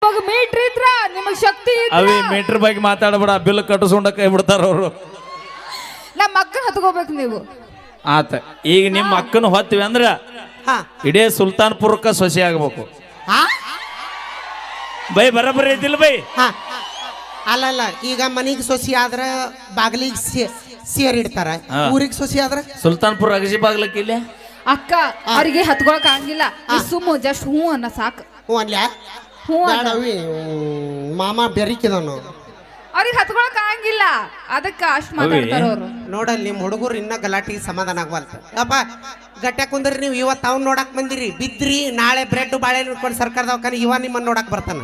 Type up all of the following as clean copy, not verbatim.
ನಿಮಗ್ ಮೀಟ್ರ್ ಇದ್ರ ನಿಮಗ್ ಶಕ್ತಿ ಅವಿ ಮೀಟರ್ ಬಗ್ಗೆ ಮಾತಾಡಬೇಡ, ಬಿಲ್ ಕಟ್ಟಿಸ್ಕೊಂಡ ಕೈ ಬಿಡ್ತಾರ ಅವರು. ನಮ್ಮ ಅಕ್ಕನ ಹತ್ಕೋಬೇಕು ನೀವು. ಆತ ಈಗ ನಿಮ್ಮ ಅಕ್ಕನ ಹೊತ್ತಿವಿ ಅಂದ್ರ ಇಡೇ ಸುಲ್ತಾನ್ಪುರಕ್ಕ ಸೊಸೆ ಆಗ್ಬೇಕು. ಬೈ ಬರಬರಿ ಐತಿಲ್ಲ ಬೈ. ಅಲ್ಲಲ್ಲ, ಈಗ ಮನಿಗೆ ಸೊಸಿ ಆದ್ರ ಬಾಗಿಲಿಗೆ ಸೇರ್ ಇಡ್ತಾರ, ಊರಿಗೆ ಸೊಸಿ ಆದ್ರ ಸುಲ್ತಾನ್ಪುರ ಅಗಸಿ ಬಾಗ್ಲಕ್ಕೆ ಇಲ್ಲ. ಅಕ್ಕ ಅವ್ರಿಗೆ ಹತ್ಕೊಳಕ್ ಆಗಿಲ್ಲ, ಸುಮ್ಮ ಜಸ್ಟ್ ಹೂ ಅನ್ನ ಸಾಕು. ಹ್ಞೂ ಅನ್ಲ್ಯಾ? ಹ್ಞೂ ಮಾಮ ಬೆರಿಕಿದನು, ಅವ್ರಿಗೆ ಹತ್ಕೊಳಕ್ ಆಗಿಲ್ಲ, ಅದಕ್ಕ ಅಷ್ಟ್ ಮಾತಾಡ್ತಾರ ಅವ್ರು. ನೋಡಲ್ ನಿಮ್ ಹುಡುಗರು ಇನ್ನ ಗಲಾಟಿಗೆ ಸಮಾಧಾನ ಆಗ್ಬಾರ್ದು. ಅಪ್ಪ ಗಟ್ಟ ಕುಂದ್ರಿ, ನೀವು ಇವತ್ತು ಅವ್ನು ನೋಡಕ್ ಬಂದಿರಿ, ಬಿದ್ರಿ, ನಾಳೆ ಬ್ರೆಡ್ ಬಾಳೆ ಇಟ್ಕೊಂಡು ಸರ್ಕಾರ ದವಾಖಾನೆ ಇವ ನಿಮ್ಮನ್ನ ನೋಡಕ್ ಬರ್ತಾನ.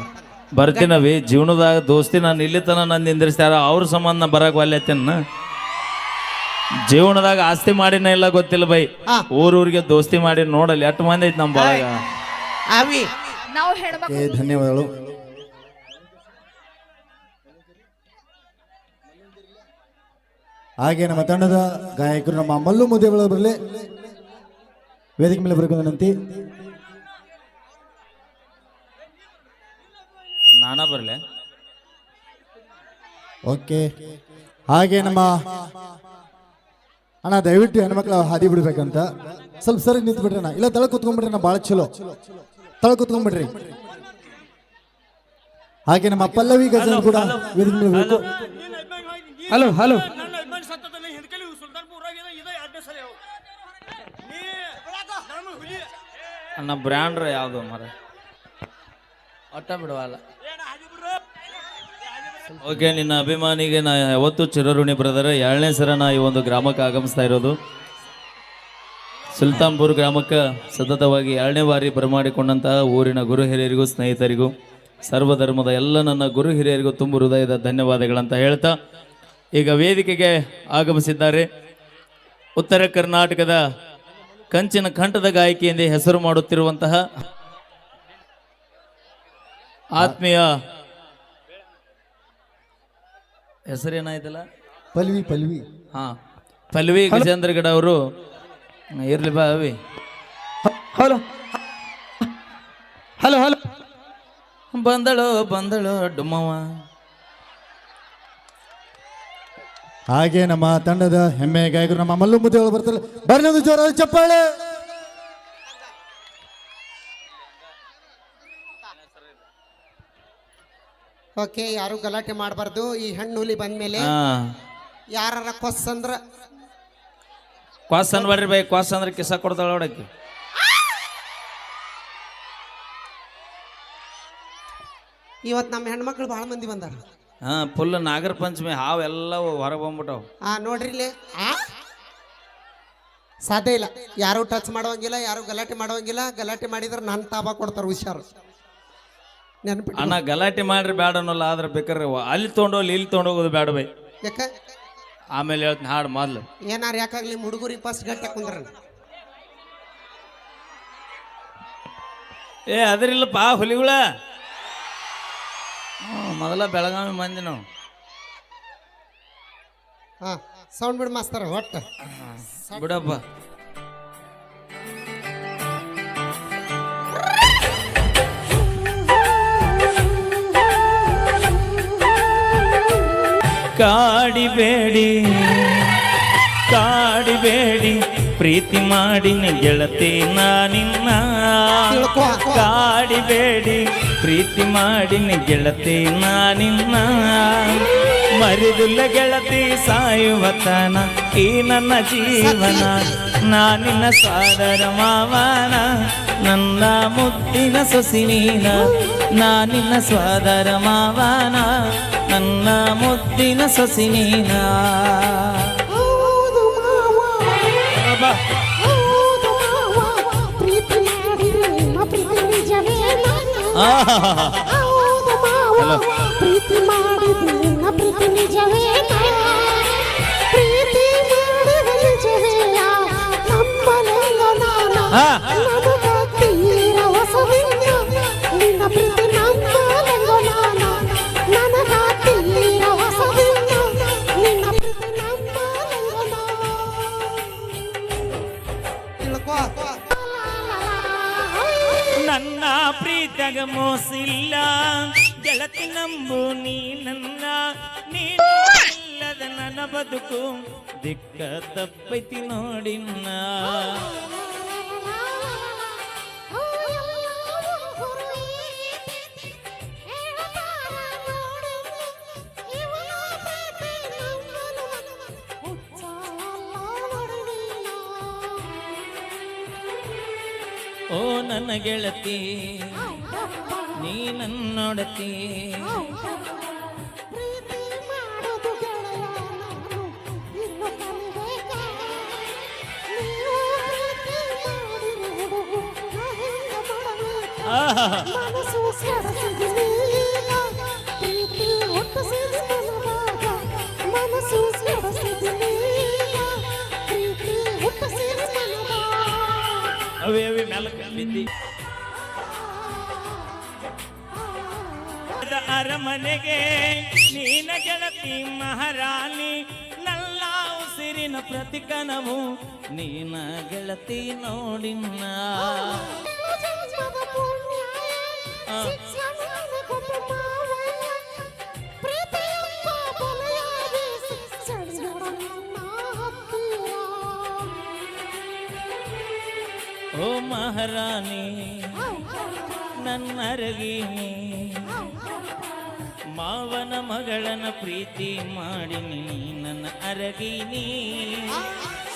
ಬರ್ತೀನವಿ. ಜೀವನದಾಗ ದೋಸ್ತಿ ನಾನು ಇಲ್ಲಿ ತನ ನನ್ನ ನಿಂದಿರ್ಸ್ತಾರ, ಅವ್ರ ಸಂಬಂಧ ಬರಕ್ ಒಲ್ಲೆತ್ತೇನ. ಜೀವನದಾಗ ಆಸ್ತಿ ಮಾಡಿನ ಇಲ್ಲ ಗೊತ್ತಿಲ್ಲ ಬೈ, ಊರೂರಿಗೆ ದೋಸ್ತಿ ಮಾಡಿ ನೋಡಲಿ ಎಷ್ಟು ಮಂದಿ ಐತಿ ನಮ್ಮ ಬಳಗ. ಅವಿ ನಾವು ಹೆಣ್ಮಕ್ಳು. ಧನ್ಯವಾದಗಳು. ಹಾಗೆ ನಮ್ಮ ತಂಡದ ಗಾಯಕರು ನಮ್ಮ ಮಲ್ಲು ಮುದೇಗಳು ಬರಲಿ, ವೇದಿಕೆ ಮೇಲೆ ಬರಬೇಕಂತ. ನಾನಾ ಬರಲೆ. ಓಕೆ. ಹಾಗೆ ನಮ್ಮ ಅಣ್ಣ ದಯವಿಟ್ಟು ಹೆಣ್ಮಕ್ಳು ಹಾದಿ ಬಿಡ್ಬೇಕಂತ ಸ್ವಲ್ಪ ಸರಿ ನಿಂತು ಬಿಡ್ರಣ್ಣ, ಇಲ್ಲ ತಳ ಕುತ್ಕೊಂಡ್ಬಿಡ್ರಿ ಅಣ್ಣ, ಭಾಳ ಚಲೋ ತಳ ಕುತ್ಕೊಂಡ್ಬಿಡ್ರಿ. ಹಾಗೆ ನಮ್ಮ ಪಲ್ಲವಿ ಗಜಲ್ ಕೂಡ ವೇದಿಕೆ ಮೇಲೆ ಬೇಕು. Hello hello. ನನ್ನ ಬ್ರ್ಯಾಂಡ್ರ ಯಾವುದು ಮರ ಒಟ್ಟ ಬಿಡುವಲ್ಲ. ಓಕೆ, ನಿನ್ನ ಅಭಿಮಾನಿಗೆ ನಾ ಯಾವತ್ತೂ ಚಿರಋಣಿ ಬ್ರದರ್. 2ನೇ ಸರ ನಾ ಈ ಒಂದು ಗ್ರಾಮಕ್ಕೆ ಆಗಮಿಸ್ತಾ ಇರೋದು. ಸುಲ್ತಾನ್ಪುರ ಗ್ರಾಮಕ್ಕೆ ಸತತವಾಗಿ 2ನೇ ಬಾರಿ ಬರಮಾಡಿಕೊಂಡಂತಹ ಊರಿನ ಗುರು ಹಿರಿಯರಿಗೂ ಸ್ನೇಹಿತರಿಗೂ ಸರ್ವಧರ್ಮದ ಎಲ್ಲ ನನ್ನ ಗುರು ಹಿರಿಯರಿಗೂ ತುಂಬ ಹೃದಯದ ಧನ್ಯವಾದಗಳಂತ ಹೇಳ್ತಾ, ಈಗ ವೇದಿಕೆಗೆ ಆಗಮಿಸಿದ್ದಾರೆ ಉತ್ತರ ಕರ್ನಾಟಕದ ಕಂಚಿನ ಕಂಠದ ಗಾಯಕಿಯೆಂದೇ ಹೆಸರು ಮಾಡುತ್ತಿರುವಂತಹ ಆತ್ಮೀಯ ಹೆಸರೇನಾಯ್ತಲ್ಲ, ಪಲ್ವಿ ಪಲ್ವಿ ಪಲ್ವಿ ಗಜೇಂದ್ರಗಡ ಅವರು. ಇರ್ಲಿ ಬಾ ಅವಿ. Hello hello hello. ಬಂದಳು ಬಂದಳು ಡುಮ್ಮವ. ಹಾಗೆ ನಮ್ಮ ತಂಡದ ಹೆಮ್ಮೆ ಗಾಯಕರು ನಮ್ಮ ಮಲ್ಲು ಮುದ್ದೇಗಳು ಬರ್ತಾರೆ, ಬರ್ನೊಂದು ಜೋರಾದ ಚಪ್ಪಾಳೆ. ಓಕೆ, ಯಾರು ಗಲಾಟೆ ಮಾಡಬಾರ್ದು. ಈ ಹೆಣ್ಣು ಹುಲಿ ಬಂದ್ಮೇಲೆ ಯಾರ ಕೊಸ್ ಅಂದ್ರ ಕ್ವಾಸ್ ಅನ್ಬೇಡ್ರಿ ಬೈ, ಕ್ವಾಸ್ ಅಂದ್ರೆ ಕಿಸ ಕೊಡ್ತಾಳ ನೋಡಕ್ಕೆ. ಇವತ್ತು ನಮ್ಮ ಹೆಣ್ಮಕ್ಳು ಭಾಳ ಮಂದಿ ಬಂದಾರ. ಫುಲ್ ನಾಗರ ಪಂಚಮಿ ಹಾವೆಲ್ಲ ಹೊರಗೆ ಬಂದ್ಬಿಟ್ಟವು. ನೋಡ್ರಿ, ಸಾಧ್ಯ ಇಲ್ಲ, ಯಾರು ಟಚ್ ಮಾಡೋಂಗಿಲ್ಲ, ಯಾರು ಗಲಾಟೆ ಮಾಡೋಂಗಿಲ್ಲ. ಗಲಾಟೆ ಮಾಡಿದ್ರೆ ನನ್ನ ತಾಬಾ ಕೊಡ್ತಾರ, ಹುಷಾರು. ನೆನಪಿಟ್ಟು ಅಣ್ಣ ಗಲಾಟೆ ಮಾಡ್ರಿ ಬೇಡ ಅನ್ನೋಲ್ಲ, ಆದ್ರೆ ಬೇಕಾರೆ ಅಲ್ಲಿ ತೊಗೊಂಡೋಗ್ಲಿ ಇಲ್ಲಿ ತೊಗೊಂಡೋಗೋದು ಬೇಡ ಬೈ. ಯಾಕ ಆಮೇಲೆ ಹೇಳ್ತೀನಿ ಹಾಡು ಮೊದ್ಲು. ಏನಾರು ಯಾಕಾಗ್ಲಿ ಹುಡುಗರಿಗೆ ಫಸ್ಟ್ ಗಟ್ಟ ಕುಂದ್ರ. ಅದರಿಲ್ಲಪ್ಪ ಹುಲಿಗಳ. ಮೊದಲ ಬೆಳಗಾವಿ ಮಂದಿ ನಾವು. ಸೌಂಡ್ ಬಿಡ್ ಮಾಸ್ತರ ಒಟ್ಟ ಬಿಡಪ್ಪ. ಕಾಡಿಬೇಡಿ ಕಾಡಿಬೇಡಿ ಪ್ರೀತಿ ಮಾಡಿನ ಗೆಳತಿ ನಾನಿನ್ನ. ಕಾಡಿಬೇಡಿ ಪ್ರೀತಿ ಮಾಡಿನ ಗೆಳತಿ ನಾನಿನ್ನ. ಮರಿದುಲ್ಲ ಗೆಳತಿ ಸಾಯುವತನ ಈ ನನ್ನ ಜೀವನ. ನಾನಿನ್ನ ಸಾದರ ಮಾವನ ನನ್ನ ಮುದ್ದಿನ ಸೊಸಿ ನೀನ. ನಾನಿನ್ನ ಸ್ವಾದರ ಮಾವನ ನನ್ನ ಮುದ್ದಿನ ಸೊಸಿ ನೀನ. ಪ್ರೀತಿ ಮಾಡಿದ ಪ್ರೀತಿ ನಿಜವೇನಾ? ಪ್ರೀತಿ ಮಾಡಿದ ನಿಜವೇನ? ನಮ್ಮನೆಲ್ಲ ನಮಗ ತೀರ ಹೊಸವಿಲ್ಲ. ನಿನ್ನ ಪ್ರೀತಿ ನಮ್ಮನೆಲ್ಲ ನನಗ ತೀರ ಹೊಸವಿಲ್ಲ. ನಿನ್ನ ಪ್ರೀತಿ ನಮ್ಮನೆಲ್ಲ ನನ್ನ ಪ್ರೀತಿಯಾಗ ಮೋಸಿಲ್ಲ. ಗೆಳತಿ ನಂಬು ನೀ ನನ್ನ ನೀನು ಇಲ್ಲದ ನನ್ನ ಬದುಕು ದಿಕ್ಕ ತಪ್ಪೈತಿ ನೋಡಿನ್ನ ಓ ನನ್ನ ಗೆಳತಿ ನೀ ನನ್ನೊಡತಿ ಪ್ರೀತಿ ಮಾಡೋದು ಗೆಳೆಯ ನಾನು ಇನ್ನು ಕಲಿಬೇಕಾ ನೀವು ಪ್ರೀತಿ ಮಾಡಿರೋ ಹುಡುಗ ನಾ ಹೆಂಗ ಮಾಡಬೇಕಾ ಮನಸ್ಸು ಸರಸಿದಿನಿ ಪ್ರೀತಿ ಹುಟ್ಟಿಸಿದ ಮನದಾಗ ಮನಸ್ಸು ಸರಸಿದಿನಿ ಪ್ರೀತಿ ಹುಟ್ಟಿಸಿದ ಮನದಾಗ ಅವೇ ಮೆಲಕ ಬಿದ್ದಿ ಅರಮನೆಗೆ ನೀನ ಗೆಳತಿ ಮಹಾರಾಣಿ ನಲ್ಲ ಉಸಿರಿನ ಪ್ರತಿಕನವು ನೀನ ಗೆಳತಿ ನೋಡಿನ್ನ ಓ ಮಹಾರಾಣಿ ನನ್ನರಗಿನಿ ಮಾವನ ಮಗಳನ ಪ್ರೀತಿ ಮಾಡಿ ನೀ ನನ್ನ ಅರಗಿನಿ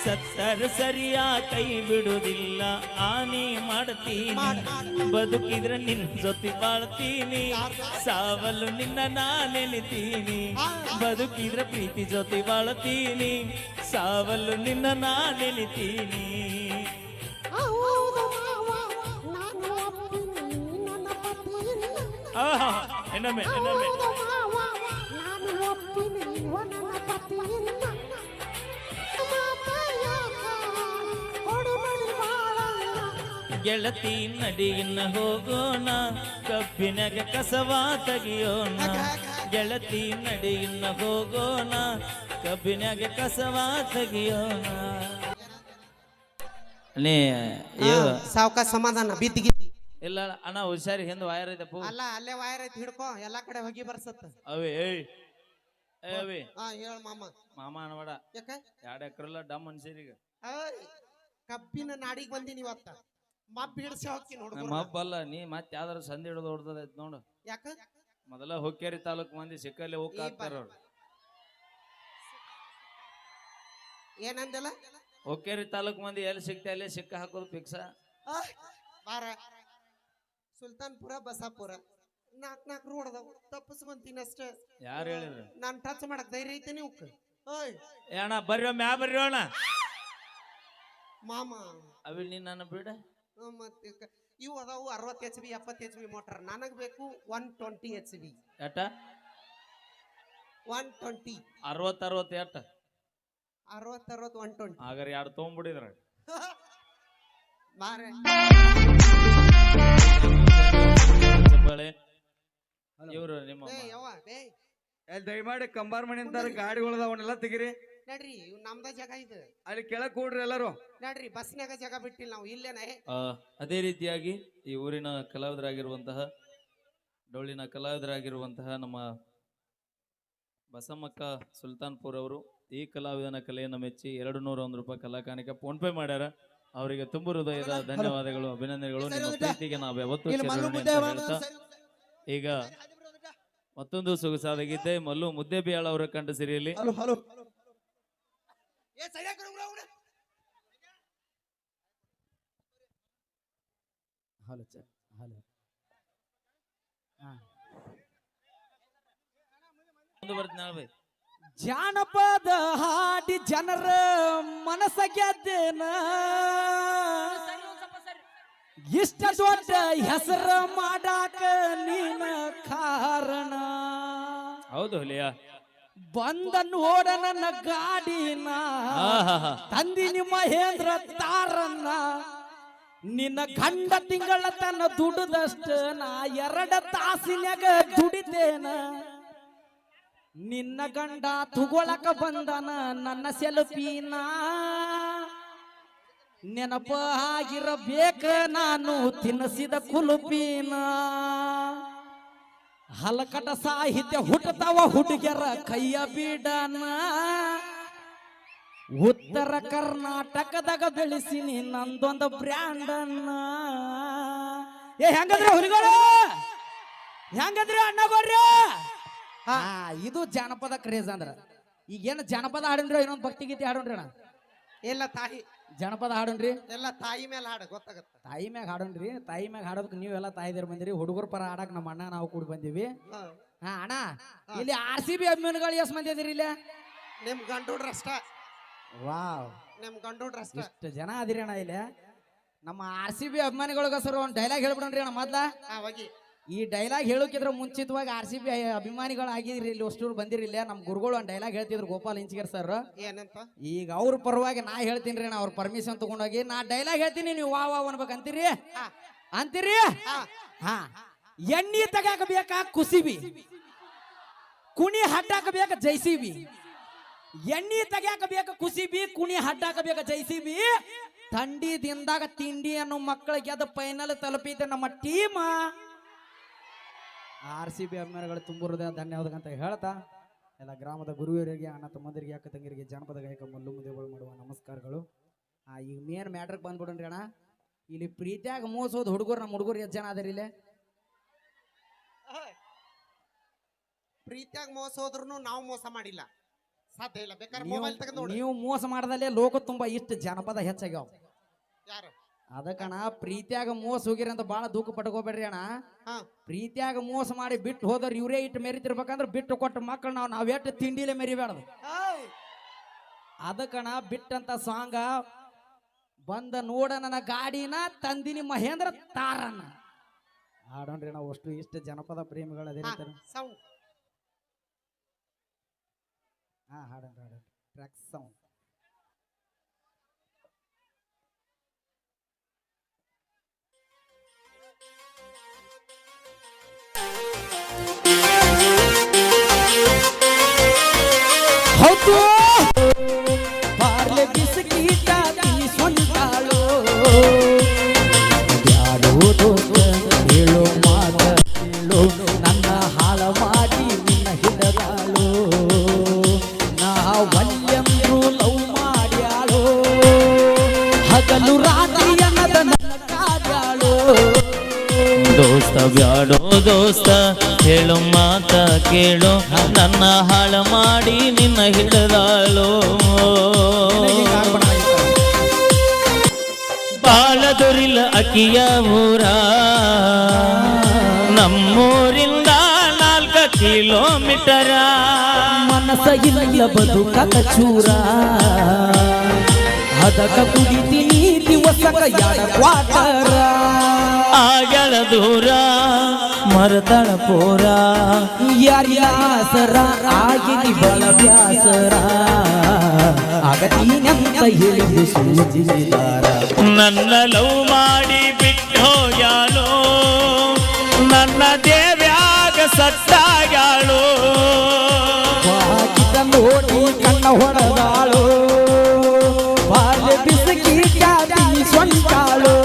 ಸತ್ತರ ಸರಿಯ ಕೈ ಬಿಡುವುದಿಲ್ಲ ಆನಿ ಮಾಡ್ತೀನಿ ಬದುಕಿದ್ರೆ ನಿನ್ ಜೊತೆ ಬಾಳ್ತೀನಿ ಸಾವಲು ನಿನ್ನ ನಾ ನೆನಿತೀನಿ ಬದುಕಿದ್ರೆ ಪ್ರೀತಿ ಜೊತೆ ಬಾಳ್ತೀನಿ ಸಾವಲು ನಿನ್ನ ನಾ ನೆನಿತೀನಿ ಇನ್ನೊಮ್ಮೆ ಗೆಳತಿ ನಡಿಯಿನ್ನ ಹೋಗೋಣ ಕಬ್ಬಿನಾಗ ಕಸವ ತೆಗಿಯೋಣ ಗೆಳತಿ ನಡಿಯಿನ್ನ ಹೋಗೋಣ ಕಬ್ಬಿನಾಗ ಕಸವ ತೆಗಿಯೋಣ ನೀ ಸಾವ್ಕಾಶ ಸಮಾಧಾನ ಬಿದ್ದಿಗಿದ್ದಿ ಇಲ್ಲ ಅಣ್ಣ ಹುಷಾರಿ ಹಿಂದ್ ವಾಯರ್ ಇದೆ ಪೂ ಅಲ್ಲ ಅಲ್ಲೇ ವಾಯರ್ ಐತಿ ಹಿಡ್ಕೊ ಎಲ್ಲಾ ಕಡೆ ಹೋಗಿ ಬರ್ಸತ್ತ ಅವೇ ಅವೇ ಹೇಳ ಮಾಮ ಮಾಮ ಅನ್ಬೇಡ ಯಾಕ 2 ಎಕರೆಲ್ಲ ಡಮ್ ಅನ್ಸೀರೀಗ ಕಬ್ಬಿನ ನಾಡಿಗೆ ಬಂದಿನಿ ಇವತ್ತ ಮಬ್ಬ ಹಿಡ್ಸಿ ಹೋಗ್ತಿ ನೋಡು ಮಬ್ಬಲ್ಲ ನೀ ಮತ್ತೆ ಯಾವ್ದಾರು ಸಂಧಿ ಹಿಡಿದು ಹೊಡ್ದೈತ್ ನೋಡು ಯಾಕ ಮೊದಲ ಹುಕ್ಕೇರಿ ತಾಲೂಕ್ ಮಂದಿ ಸಿಕ್ಕಲ್ಲಿ ಹೋಗ್ ಹಾಕ್ತಾರ ಅವ್ರು ಏನಂದಿಲ್ಲ ಹುಕ್ಕೇರಿ ತಾಲೂಕ್ ಮಂದಿ ಎಲ್ಲಿ ಸಿಕ್ತ ಅಲ್ಲಿ ಸಿಕ್ಕ ಹಾಕೋದು ಫಿಕ್ಸ ಬಾರ ಸುಲ್ತಾನ್ಪುರ ಬಸಾಪುರ 4 ರೋಡ್ ಅದಾವ ತಪ್ಪಿಸ್ಕೊಂತೀನಿ ಅಷ್ಟೇ ಯಾರು ಹೇಳಿದ್ರು ನಾನ್ ಟಚ್ ಮಾಡಕ್ ಧೈರ್ಯ ಐತೆ ನೀವು ಓಯ್ ಅಣ್ಣ ಬರ್ರಿ ಮ್ಯಾ ಬರ್ರಿ ಅಣ್ಣ ಮಾಮ ಅವಿ ನೀ ನನ್ನ ಬಿಡ ಮತ್ತೆ ಇವು ಅದಾವು 60 HP 70 HP ಮೋಟರ್ ನನಗ್ ಬೇಕು 120 HP ಎಟ್ಟ 120 60 ಎಟ್ಟ 60 120 ಹಾಗಾರೆ 2 ತೊಗೊಂಡ್ಬಿಡಿದ್ರ ಬಾರೆ ಇವ್ರು ನಿಮ್ಮ ದಯಮಾಡಿ ಕಂಬಾರ್ ಮನೆ ಅಂತಾರ ಗಾಡಿಗಳದ ಅವನ್ನೆಲ್ಲ ತೆಗಿರಿ ನಡ್ರಿ ನಮ್ದ ಜಾಗ ಇದು ಅಲ್ಲಿ ಕೆಳಗ್ ಕೂಡ್ರಿ ಎಲ್ಲರೂ ನಡ್ರಿ ಬಸ್ನಾಗ ಜಾಗ ಬಿಟ್ಟಿಲ್ಲ ನಾವು ಇಲ್ಲೇನೆ ಅದೇ ರೀತಿಯಾಗಿ ಈ ಊರಿನ ಕಲಾವಿದರಾಗಿರುವಂತಹ ಡೊಳ್ಳಿನ ಕಲಾವಿದರಾಗಿರುವಂತಹ ನಮ್ಮ ಬಸಮ್ಮಕ್ಕ ಸುಲ್ತಾನ್ಪುರ್ ಅವರು ಈ ಕಲಾವಿದನ ಕಲೆಯನ್ನು ಮೆಚ್ಚಿ 201 ರೂಪಾಯಿ ಕಲಾಕಾಣಿಕೆ ಫೋನ್ ಪೇ ಮಾಡ್ಯಾರ ಅವರಿಗೆ ತುಂಬು ಹೃದಯದ ಧನ್ಯವಾದಗಳು ಅಭಿನಂದನೆಗಳು ನಿಮ್ಮ ಪ್ರೀತಿಗೆ ನಾವು ಯಾವತ್ತೂ ಈಗ ಮತ್ತೊಂದು ಸೊಗಸಾದ ಗೀತೆ ಮಲ್ಲು ಮುದ್ದೆಬಿಯಾಳ್ ಅವರ ಕಂಡ ಸಿರಿಯಲ್ಲಿ ಜಾನಪದ ಹಾಡಿ ಜನರ ಮನಸ್ಸ ಗೆದ್ದೇನ ಇಷ್ಟ ದೊಡ್ಡ ಹೆಸರ ಮಾಡಾಕ ನೀನ ಕಾರಣ ಹೌದು ಹುಲಿಯ ಬಂದ ನೋಡ ನನ್ನ ಗಾಡಿನ ತಂದಿ ನಿಮ್ಮ ಮಹೇಂದ್ರ ತಾರನ್ನ ನಿನ್ನ ಗಂಡ ತಿಂಗಳ ತನ್ನ ದುಡ್ದಷ್ಟ ನಾ 2 ತಾಸಿನ್ಯಾಗ ದುಡಿತೇನ ನಿನ್ನ ಗಂಡ ತುಗೊಳಕ ಬಂದನ ನನ್ನ ಸೆಲ್ಫಿನ ನೆನಪ ಆಗಿರಬೇಕ ನಾನು ತಿನ್ನಿಸಿದ ಕುಲುಪಿನ ಹಲಕಟ ಸಾಹಿತ್ಯ ಹುಟ್ಟತಾವ ಹುಡುಗ್ಯರ ಕೈಯ ಬಿಡನ ಉತ್ತರ ಕರ್ನಾಟಕದಾಗ ಬೆಳೆಸಿನಿ ನಂದೊಂದು ಬ್ರ್ಯಾಂಡನ್ನ. ಏ ಹೆಂಗದ್ರಿ ಹುಲಿಗಳು, ಹೆಂಗದ್ರಿ ಅಣ್ಣಗೋರ್ರಿ? ಇದು ಜಾನಪದ ಕ್ರೇಜ್ ಅಂದ್ರ. ಈಗೇನು ಜಾನಪದ ಹಾಡನ್ರಿ, ಇನ್ನೊಂದು ಭಕ್ತಿ ಗೀತೆ ಹಾಡೋಣ್ರಿ ಅಣ್ಣ? ಎಲ್ಲ ತಾಯಿ ಜನಪದ ಹಾಡೋಣ್ರಿ? ಎಲ್ಲ ತಾಯಿ ಮೇಲೆ ಹಾಡು ಗೊತ್ತಾಗತ್ತ. ತಾಯಿ ಮ್ಯಾಗ ಹಾಡೋಣ್ರಿ. ತಾಯಿ ಮ್ಯಾಗ ಹಾಡೋದಕ್ಕೆ ನೀವೆಲ್ಲ ತಾಯಿದೇರ್ ಬಂದಿರಿ, ಹುಡುಗರ ಪರ ಹಾಡಕ್ ನಮ್ಮ ಅಣ್ಣ ನಾವು ಕೂಡ ಬಂದಿವಿ. ಹಾ ಅಣ್ಣ, ಇಲ್ಲಿ RCB ಅಭಿಮಾನಿಗಳು ಎಷ್ಟು ಮಂದಿ ಅದಿರಿ ಇಲ್ಲಿ? ನಿಮ್ ಗಂಡೋಡ್ರಷ್ಟ. ವಾವ್, ನಿಮ್ ಗಂಡೋಡ್ರಷ್ಟ. ಇಷ್ಟು ಜನ ಅದಿರಿ ಅಣ್ಣ ಇಲ್ಲಿ. ನಮ್ಮ RCB ಅಭಿಮಾನಿಗಳಿಗೋಸ್ಕರ ಒಂದು ಡೈಲಾಗ್ ಹೇಳ್ಬಿಡೋಣ್ರಿ ಅಣ್ಣ ಮೊದ್ಲ. ಈ ಡೈಲಾಗ್ ಹೇಳೋಕಿದ್ರ ಮುಂಚಿತವಾಗಿ RCB ಅಭಿಮಾನಿಗಳು ಆಗಿದ್ರಿ, ಇಲ್ಲಿ ಅಷ್ಟು ಬಂದಿರಿ. ಇಲ್ಲ ನಮ್ಮ ಗುರುಗಳು ಒಂದು ಡೈಲಾಗ್ ಹೇಳ್ತಿದ್ರು, ಗೋಪಾಲ್ ಇಂಚಿಗರ್ ಸರ್. ಏನಂತ? ಈಗ ಅವ್ರ ಪರವಾಗಿ ನಾ ಹೇಳ್ತೀನಿ ರೀ, ಅವ್ರ ಪರ್ಮಿಷನ್ ತಗೊಂಡೋಗಿ ನಾ ಡೈಲಾಗ್ ಹೇಳ್ತೀನಿ, ನೀವು ವಾ ವಾ ಅನ್ಬೇಕು ಅಂತೀರಿ ಅಂತೀರಿ. ಹಾ, ಎಣ್ಣಿ ತಗಾಕ ಬೇಕಾ ಕುಸಿಬಿ, ಕುಣಿ ಹಡ್ಡಾಕ ಬೇಕ ಜೈಸಿಬಿ. ಎಣ್ಣಿ ತಗ್ಯಾಕ ಬೇಕ ಕುಸಿಬಿ, ಕುಣಿ ಹಡ್ಡಾಕ ಬೇಕ ಜೈಸಿಬಿ. ಥಂಡಿ ದಿನದಾಗ ತಿಂಡಿ ಅನ್ನೋ ಮಕ್ಕಳಿಗೆ ಅದು ಫೈನಲ್ ತಲುಪಿದೆ ನಮ್ಮ ಟೀಮ್. RCB ಅಭಿಮಾನಿಗಳು ತುಂಬ ಹೃದಯ ಧನ್ಯವಾದ ಅಂತ ಹೇಳ್ತಾ, ಎಲ್ಲ ಗ್ರಾಮದ ಗುರುವರಿಗೆ, ಅಣ್ಣ ತಮ್ಮಂದರಿಗೆ, ಅಕ್ಕ ತಂಗಿರಿಗೆ, ಜಾನಪದ ಗಾಯಕ ಮಲ್ಲು ಮುದೇಗಳು ಮಾಡುವ ನಮಸ್ಕಾರಗಳು. ಈಗ ಮೇನ್ ಮ್ಯಾಟ್ರಿಗೆ ಬಂದ್ಬಿಡ್ರಿ ಅಣ್ಣ. ಇಲ್ಲಿ ಪ್ರೀತಿಯಾಗ ಮೋಸೋದು ಹುಡುಗರು, ನಮ್ಮ ಹುಡುಗರು ಎಷ್ಟು ಜನ ಅದರಿ ಇಲ್ಲಿ? ಪ್ರೀತಿಯಾಗ ಮೋಸ ಹೋದ್ರು ನಾವು ಮೋಸ ಮಾಡಿಲ್ಲ, ಸಾಧ್ಯ ಇಲ್ಲ. ಬೇಕಾದ್ರೆ ಮೊಬೈಲ್ ತೆಗೆದು ನೋಡಿ. ನೀವು ಮೋಸ ಮಾಡದಲ್ಲೇ ಲೋಕ ತುಂಬಾ ಇಷ್ಟು ಜನಪದ ಹೆಚ್ಚಾಗ್ಯಾವ. ಯಾರು? ಅದಕ್ಕಣ ಪ್ರೀತಿಯಾಗ ಮೋಸ ಹೋಗಿರಿ ಅಂತ ಬಾಳ ದುಃಖ ಪಟ್ಕೋಬೇಡ್ರಿ ಅಣ್ಣ. ಪ್ರೀತಿಯಾಗ ಮೋಸ ಮಾಡಿ ಬಿಟ್ಟು ಹೋದವ್ರು ಇವರೇ ಇಟ್ಟು ಮೆರಿತಿರ್ಬೇಕಂದ್ರೆ ಬಿಟ್ಟು ಕೊಟ್ಟ ಮಕ್ಕಳು ನಾವೆಟ್ಟು ತಿಂಡಿಲೇ ಮೆರಿಬೇಡ್ದು. ಅದಕ್ಕಣ ಬಿಟ್ಟಂತ ಸಾಂಗ ಬಂದ ನೋಡ ನನ್ನ ಗಾಡಿನ ತಂದಿನಿ ಮಹೇಂದ್ರ ತಾರನ್ನ ಹಾಡೋಣ್ರಿ ನಾವು. ಅಷ್ಟು ಇಷ್ಟು ಜನಪದ ಪ್ರೇಮಿಗಳು ಅದೇ ಸೌಂಡ್. ಹಾ ಹಾಡೋಣ್ರಿ, ಹಾಡೋಣ್ರಿ ಟ್ರ್ಯಾಕ್ ಸೌಂಡ್. ಹೌದು ಪಾರ್ಲೆ ಬಿಸ್ಕೀಟ ತಿನ್ನಿಸ್ಕೊಂಡಾಳು, ಯಾರೋ ದೋಸ್ತ ಹೇಳೋ ಮಾತ ಕೇಳೋ, ನನ್ನ ಹಾಳ ಮಾಡಿ ನಿನ್ನ ಹಿಡದಾಳು. ನಾ ವಲ್ಯಂದ್ರು ಲವ್ ಮಾಡ್ಯಾಳು, ಹಗಲು ರಾತ್ರಿ ಅನ್ನದ ನನ್ನ ಕಾದ್ಯಾಳು. ದೋಸ್ತ ಬ್ಯಾಡೋ ದೋಸ್ತ ಹೇಳು ಮಾತ ಕೇಳು, ನನ್ನ ಹಾಳ ಮಾಡಿ ನಿನ್ನ ಹಿಡಿದಾಳು. ಬಾಳ ದೊರಿಲ್ಲ ಅಕ್ಕಿಯ ಊರ, ನಮ್ಮೂರಿಂದ 4 ಕಿಲೋಮೀಟರ. ಮನಸ ಇಲ್ಲ ಬದುಕಕ ಚೂರ, ಅದಕ ಕುಡಿತೀನಿ ದಿವಸಕ ಯಾಡ ಕ್ವಾಟರ. ಆಗಳ ದೂರ ಮರತಳ ಪೋರ, ಯಾರ್ಯಾಸರ ಆಗಿನಿ ಬಳ ಬ್ಯಾಸರ. ಆಗತೀನಂತ ಹೇಳಿದ್ದು ಸೂಚಿಸಿದಾರ. ನನ್ನ ಲವ್ ಮಾಡಿ ಬಿಟ್ಟು ಹೋಗ್ಯಾಳು, ನನ್ನ ದೇವ್ಯಾಗ ಸತ್ತಾಗ್ಯಾಳು. ಬಾಕಿತ ನೋಡಿ ಕಣ್ಣ ಹೊಡೆದಾಳು, ಬಾಲ್ಯ ಬಿಸಿಕಿ ಕ್ಯಾದಿ ಸ್ವಂತಾಳು.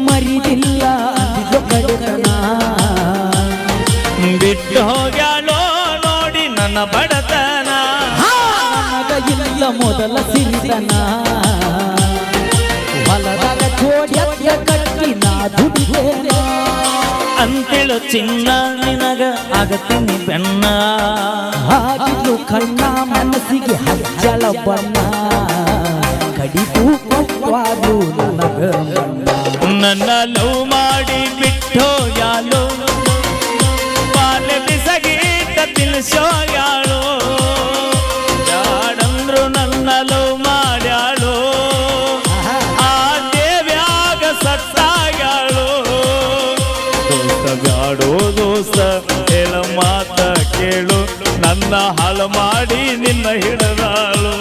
ಮರಿದಿಲ್ಲ ಕಡೆತನ, ಬಿಟ್ಟು ಹೋಗ್ಯಾಳೋ ನೋಡಿ ನನ್ನ ಬಡತನ. ನನಗ ಇಲ್ಲ ಮೊದಲ ಸಿರಿತನ, ಹೊಲದಾಗ ಜೋಡಿಯ ಕಟ್ಟಿ ನಾ ದುಡಿದೇನ. ಅಂತೇಳು ಚಿನ್ನ ನಿನಗ ಆಗತ್ತೀನಿ ಬೆನ್ನ, ಹಾಗಿದ್ದು ಕಣ್ಣ ಮನಸ್ಸಿಗೆ ಹಚ್ಚಳ ಬಣ್ಣ. ಕಡಿದು ಕೊಟ್ವಾದು ನನಗ ಮಣ್ಣ. ನನ್ನ ಲವ್ ಮಾಡಿ ಬಿಟ್ಟು ಹೋಗ್ಯಾಳು, ಬಾಲ್ಯ ಬಿಸಗೀತ ತಿನ್ಸೋಗ್ಯಾಳು. ಯಾರಂದ್ರು ನನ್ನ ಲವ್ ಮಾಡ್ಯಾಳು, ಆ ದೇವ್ಯಾಗ ಸತ್ತಾಗ್ಯಾಳು. ದೋಸ್ತ ಬ್ಯಾಡೋ ದೋಸ್ತ ಹೇಳ ಮಾತ ಕೇಳು, ನನ್ನ ಹಾಳು ಮಾಡಿ ನಿನ್ನ ಹಿಡದಾಳು.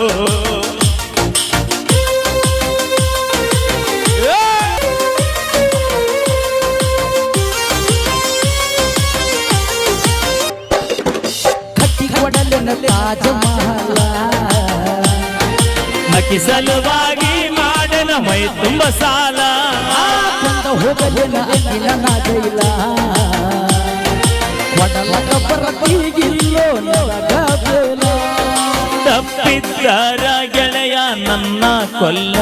ಕಟ್ಟಿ ಕೊಡ ಮಾಡಲಿನ ತಾಜ ಮಹಲ ಅಕ್ಕಿ ಸಲುವಾಗಿ ಮಾಡನ ಮೈ ತುಂಬ ಸಾಲ ಚಂದ ಹೋಗಲಿನ ಅಕ್ಕಿನ ನಾಜೈಲ ಒಡಲ ಬರತಿಗಿಲ್ಲೋ ನರಗ ಬೇಲ ತಪ್ಪಿದ್ದಾರ ಗೆಳೆಯ ನನ್ನ ಕೊಲ್ಲ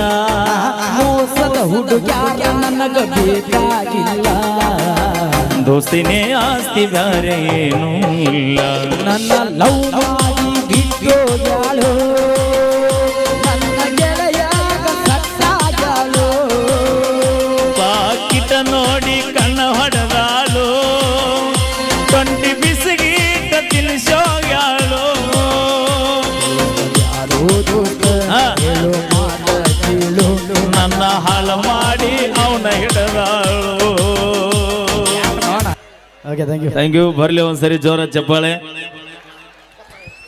ಮೋಸದ ಹುಡುಗ್ಯಾರ ನನಗ ಬೇಕಾಗಿಲ್ಲ ದೋಸ್ತಿನೇ ಆಸ್ತಿ ಬೇರೆ ಏನೂ ಇಲ್ಲ ನನ್ನ ಲವ್ ಮಾಡಿ ಬಿಟ್ಟೋಗ್ಯಾಳು ನನ್ನ ಗೆಳೆಯಾಗ ಸಟ್ಟಾಗ್ಯಾಳು ಪಾಕಿಟ ನೋಡಿ ಕಣ್ಣ ಹೊಡೆದಾಳು ಕಂಟಿ ಬಿಸಿಗೀಟ ತಿನ್ಸೋಗ್ಯಾಳು ಯಾರೋ ದೋಸ್ತ ಹಾ. ಹೇಳೋ ಮಾತ ಕೇಳು ನನ್ನ ಹಾಳು ಮಾಡಿ ಅವನ ಹಿಡದಾಳು okay thank you thank you. ಬರ್ಲಿ ಒಂದ್ಸರಿ ಜೋರ ಚಪ್ಪಾಳೆ.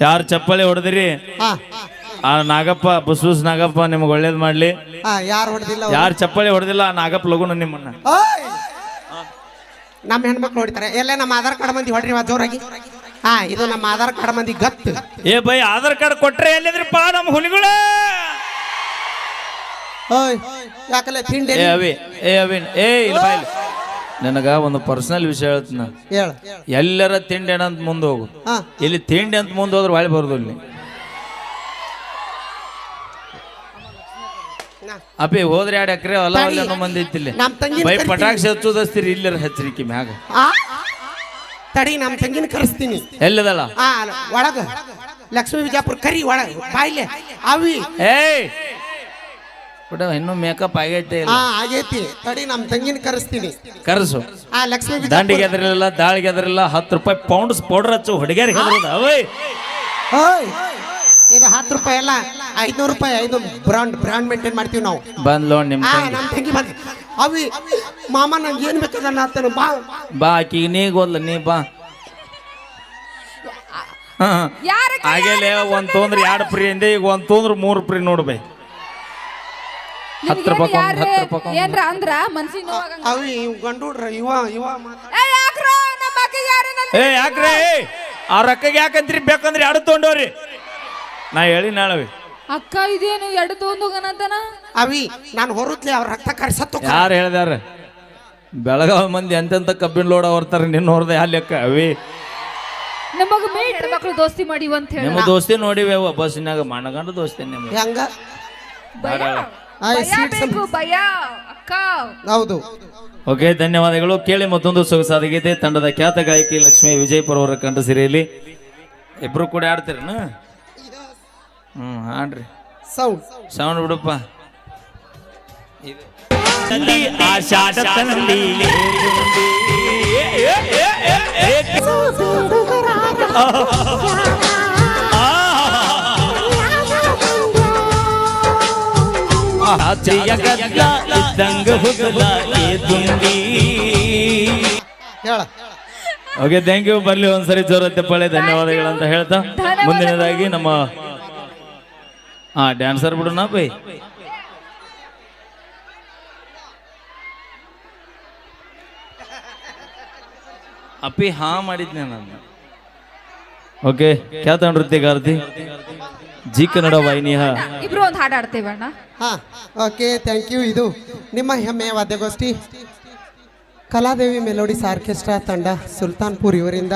ಯಾರು ಚಪ್ಪಾಳೆ ಹೊಡೆದಿರಿ ಹಾ ಆ ನಾಗಪ್ಪ ಬಸವಸ್ ನಾಗಪ್ಪ ನಿಮ್ಗೆ ಒಳ್ಳೇದ್ ಮಾಡ್ಲಿ. ಹಾ ಯಾರು ಹೊಡೆದಿಲ್ಲ ಯಾರು ಚಪ್ಪಾಳೆ ಹೊಡೆದಿಲ್ಲ ಆ ನಾಗಪ್ಪ ಲಗುನ ನಿಮ್ಮನ್ನ. ನಮ್ಮ ಹೆಣ್ಮಕ್ಳು ಹೊಡಿತಾರೆ ಎಲ್ಲ ನಮ್ಮ ಆಧಾರ್ ಕಾರ್ಡ್ ಮಂದಿ ಹೊಡ್ರಿ ಜೋರಾಗಿ. ಹಾ ಇದು ನಮ್ಮ ಆಧಾರ್ ಕಾರ್ಡ್ ಮಂದಿ ಗತ್ತು. ಏ ಬೈ ಆಧಾರ್ ಕಾರ್ಡ್ ಕೊಟ್ರೆ ಎಲ್ಲಿದ್ರಪ್ಪ ನಮ್ಮ ಹುಲಿಗಳು? ಓಯ್ ಯಾಕಲ್ಲ ತಿಂಡಿ ಏ ಅವಿ ಏ ಅವಿನ್ ಏ ಇಲ್ಲ ಬಾ ಇಲ್ಲಿ. ನನಗ ಒಂದು ಪರ್ಸನಲ್ ವಿಷಯ ಹೇಳ್ತೀನಿ. ಹೇಳ ಎಲ್ಲರ ತಿಂಡಿ ಅಂತ ಮುಂದೆ ಹೋಗು. ಹಾ ಇಲ್ಲಿ ತಿಂಡಿ ಅಂತ ಮುಂದೆ ಹೋದ್ರೆ ಹೊಳೆ ಬರೋದು ಇಲ್ಲಿ. ಅಪ್ಪಿ ಹೋದ್ರೆ 2 ಎಕರೆ ಹೊಲ ಹೊಲ ಮಂದಿ ಐತಿಲ್ಲಿ. ನಮ್ ತಂಗಿ ಬೈ ಪಟಾಕ್ಷಿ ಹಚ್ಚೋದಸ್ತೀರಿ ಇಲ್ಲರ ಹಚ್ಚರಿಕೆ ಮ್ಯಾಗ. ಆ ತಡಿ ನಮ್ಮ ತಂಗಿನ ಕರೆಸ್ತೀನಿ. ಎಲ್ಲದಲ್ಲ ಆ ಒಳಗ ಲಕ್ಷ್ಮೀ ವಿಜಯಪುರ ಕರಿ ಒಳಗ ಬಾಯ್ಲೆ ಅವಿ. ಏಯ್ ಬಿಡ ಇನ್ನೂ ಮೇಕಪ್ ಆಗೈತೆ ಇಲ್ಲ. ಹಾ ಆಗೈತಿ ತಡಿ ನಮ್ಮ ತಂಗಿನ ಕರೆಸ್ತೀನಿ. ಕರ್ಸು. ಆ ಲಕ್ಷ್ಮೀ ದಾಂಡಿಗೆ ಎದರಿಲ್ಲ ದಾಳಿಗೆ ಎದರಿಲ್ಲ 10 ರೂಪಾಯಿ ಪೌಂಡ್ಸ್ ಪೌಡರ್ ಹಚ್ಚು ಹುಡುಗಿಯರಿಗೆ ಹೆದರೋದು ಅವೈ. ಓಯ್ ಇದು 10 ರೂಪಾಯಿ ಅಲ್ಲ 500 ರೂಪಾಯಿ. ಇದು ಬ್ರಾಂಡ್ ಮೇಂಟೈನ್ ಮಾಡ್ತೀವಿ ನಾವು. ಬಂದ್ಲೋ ನಿಮ್ ಆ ತಂಗಿ. ನಮ್ಮ ತಂಗಿ ಬಂದ ಅವಿ ಮಾಮ ನಂಗೆ ಏನ್ ಬೇಕಾದ ಆತನ ಬಾ. ಬಾ ಆಕಿಗೆ ನೀ ಗೊಲ್ಲ ನೀ ಬಾ. ಯಾರಕ್ಕೆ ಆಗೇಲೆ ಒಂದ್ ತೊಂದ್ರೆ 2 ಫ್ರೀ ಅಂದೆ ಈಗ ಒಂದ್ ತೊಂದ್ರೆ 3 ಫ್ರೀ ನೋಡ್ಬೈ. 10 ರೂಪಾಯಿ ಕೊಂದ್ 10 ರೂಪಾಯಿ ಕೊಂದ್. ಏನ್ರ ಅಂದ್ರ ಮನ್ಸಿಗೆ ನೋವಾಗಂಗ. ಅವಿ ಇವ್ ಗಂಡುಡ್ರ ಇವ ಏ ಯಾಕ್ರೋ ನಮ್ಮ ಅಕ್ಕಗೆ ಯಾರೇನ ಏ ಯಾಕ್ರೆ ಆ ರೊಕ್ಕಗೆ ಯಾಕಂತ್ರಿ ಬೇಕಂದ್ರೆ 2 ತೊಗೊಂಡವ್ರಿ ನಾ ಹೇಳಿ ನಾಳವಿ. ಅಕ್ಕ ಇದೇನು ಎಡು ತೊಗೊಂಡೋಗನಂತನ. ಅವಿ ನಾನು ಹೊರತ್ಲೆ ಅವ್ರ ರಕ್ತ ಕರ್ಸತ್ತು. ಯಾರು ಹೇಳ್ದಾರ? ಬೆಳಗಾವಿ ಮಂದಿ ಎಂತೆಂತ ಕಬ್ಬಿನ ಲೋಡ ಹೊರ್ತಾರ. ನಿನ್ನ ಹೊರದೆ ಆ ಲೆಕ್ಕ ಅವಿ. ನಮಗ ಮೀಟರ್ ಮಕ್ಕಳು ದೋಸ್ತಿ ಮಾಡಿವ ಅಂತ ಹೇಳಿ ನಿಮ್ಮ ದೋಸ್ತಿ ನೋಡಿವೇವ ಬಸ್ಸಿನಾಗ ಮಣಗಂಡು ದೋಸ್ತಿ ನಿಮ್ಮ. ಹೆಂಗ ಭಯ ಆಯ್ ಭಯ ಬೇಕು ಭಯ ಅಕ್ಕ. ಹೌದು ಓಕೆ ಧನ್ಯವಾದಗಳು. ಕೇಳಿ ಮತ್ತೊಂದು ಸೊಗಸಾದ ಗೀತೆ. ತಂಡದ ಖ್ಯಾತ ಗಾಯಕಿ ಲಕ್ಷ್ಮೀ ವಿಜಯಪುರ ಅವರ ಕಂಠ ಸಿರಿಯಲ್ಲಿ ಇಬ್ರು ಕೂಡ ಆಡ್ತೀರನ? ಹಾಡ್ರಿ ಸೌಂಡ್ ಸೌಂಡ್ ಬಿಡಪ್ಪ. ತಂದಿ ಆಷಾಢ ತಂದಿ ಆಚೆಯ ಗದ್ಲ ಇದ್ದಂಗ ಹುಗಲ ಏ ತುಂಡಿ. ಹೇಳ ಓಕೆ ಥ್ಯಾಂಕ್ ಯು. ಬರ್ಲಿ ಒಂದ್ಸರಿ ಜೋರ ತೆಪ್ಪಳೆ ಧನ್ಯವಾದಗಳಂತ ಹೇಳ್ತಾ ಮುಂದಿನದಾಗಿ ನಮ್ಮ ಡ್ಯಾನ್ಸರ್ ಬಿಡೋಣ ಬೈ. ಅಪ್ಪಿ ಹಾ ಮಾಡಿದ್ನೆ ನಾನು. ಓಕೆ ಖ್ಯಾತ ನೃತ್ಯಗಾರ್ತಿ ಜಿ ಕನ್ನಡ ವಾಹಿನಿಯ ಇಬ್ರು ಒಂದು ಹಾಡು ಆಡ್ತೇವಣ್ಣ. ಹಾ ಓಕೆ ಥ್ಯಾಂಕ್ ಯು. ಇದು ನಿಮ್ಮ ಹೆಮ್ಮೆಯ ವಾದ್ಯಗೋಷ್ಠಿ ಕಲಾದೇವಿ ಮೆಲೋಡಿಸ್ ಆರ್ಕೆಸ್ಟ್ರಾ ತಂಡ ಸುಲ್ತಾನ್ಪುರ್ ಇವರಿಂದ